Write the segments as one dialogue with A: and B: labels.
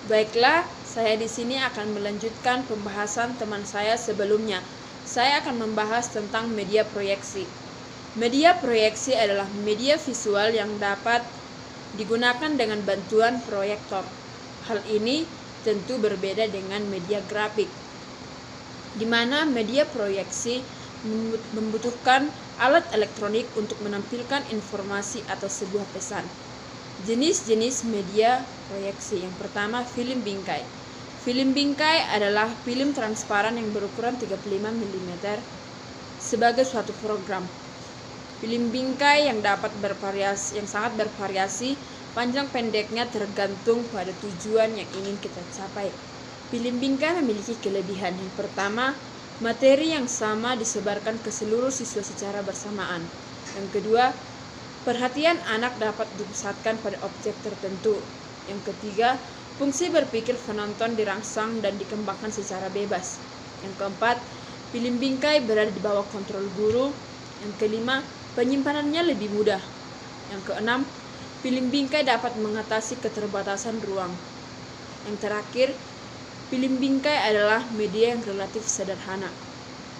A: Baiklah, saya di sini akan melanjutkan pembahasan teman saya sebelumnya. Saya akan membahas tentang media proyeksi. Media proyeksi adalah media visual yang dapat digunakan dengan bantuan proyektor. Hal ini tentu berbeda dengan media grafik, di mana media proyeksi membutuhkan alat elektronik untuk menampilkan informasi atau sebuah pesan. Jenis-jenis media proyeksi. Yang pertama, film bingkai. Film bingkai adalah film transparan yang berukuran 35 mm sebagai suatu program. Film bingkai yang sangat bervariasi, panjang pendeknya tergantung pada tujuan yang ingin kita capai. Film bingkai memiliki kelebihan. Yang pertama, materi yang sama disebarkan ke seluruh siswa secara bersamaan. Yang kedua, perhatian anak dapat dipusatkan pada objek tertentu. Yang ketiga, fungsi berpikir penonton dirangsang dan dikembangkan secara bebas. Yang keempat, film bingkai berada di bawah kontrol guru. Yang kelima, penyimpanannya lebih mudah. Yang keenam, film bingkai dapat mengatasi keterbatasan ruang. Yang terakhir, film bingkai adalah media yang relatif sederhana.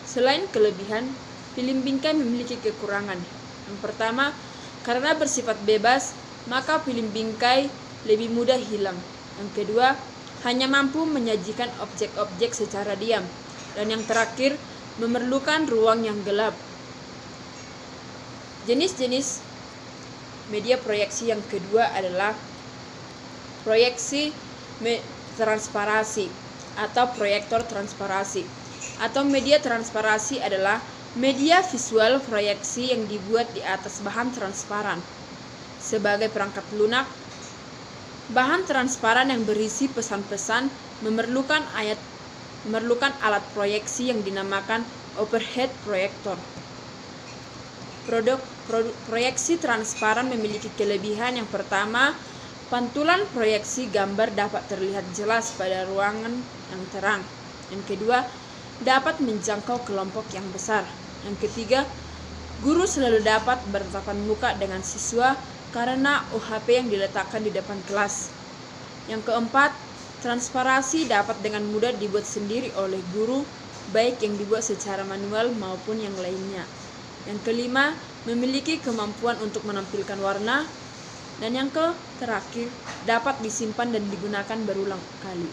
A: Selain kelebihan, film bingkai memiliki kekurangan. Yang pertama, karena bersifat bebas, maka film bingkai lebih mudah hilang. Yang kedua, hanya mampu menyajikan objek-objek secara diam. Dan yang terakhir, memerlukan ruang yang gelap. Jenis-jenis media proyeksi yang kedua adalah proyeksi transparasi atau proyektor transparasi. Atau media transparasi adalah media visual proyeksi yang dibuat di atas bahan transparan. Sebagai perangkat lunak, bahan transparan yang berisi pesan-pesan memerlukan alat proyeksi yang dinamakan overhead proyektor. Produk proyeksi transparan memiliki kelebihan. Yang pertama, pantulan proyeksi gambar dapat terlihat jelas pada ruangan yang terang. Yang kedua, dapat menjangkau kelompok yang besar. Yang ketiga, guru selalu dapat bertatap muka dengan siswa karena OHP yang diletakkan di depan kelas. Yang keempat, transparasi dapat dengan mudah dibuat sendiri oleh guru, baik yang dibuat secara manual maupun yang lainnya. Yang kelima, memiliki kemampuan untuk menampilkan warna. Dan yang terakhir, dapat disimpan dan digunakan berulang kali.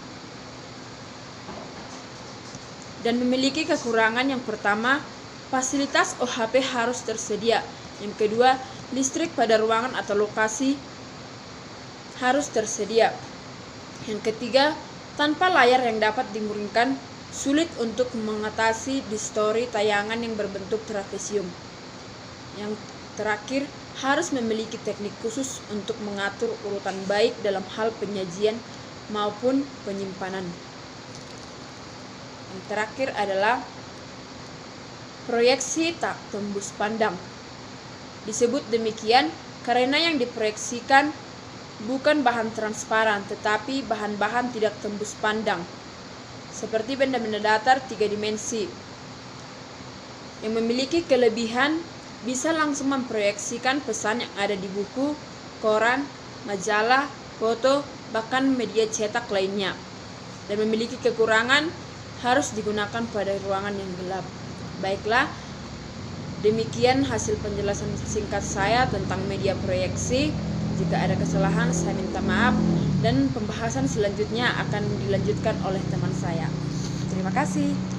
A: Dan memiliki kekurangan. Yang pertama, fasilitas OHP harus tersedia. Yang kedua, listrik pada ruangan atau lokasi harus tersedia. Yang ketiga, tanpa layar yang dapat dimiringkan, sulit untuk mengatasi distori tayangan yang berbentuk trapesium. Yang terakhir, harus memiliki teknik khusus untuk mengatur urutan baik dalam hal penyajian maupun penyimpanan. Yang terakhir adalah proyeksi tak tembus pandang. Disebut demikian karena yang diproyeksikan bukan bahan transparan, tetapi bahan-bahan tidak tembus pandang, seperti benda-benda datar 3 dimensi. Yang memiliki kelebihan bisa langsung memproyeksikan pesan yang ada di buku, koran, majalah, foto, bahkan media cetak lainnya. Dan memiliki kekurangan, harus digunakan pada ruangan yang gelap. Baiklah, demikian hasil penjelasan singkat saya tentang media proyeksi. Jika ada kesalahan, saya minta maaf, dan pembahasan selanjutnya akan dilanjutkan oleh teman saya. Terima kasih.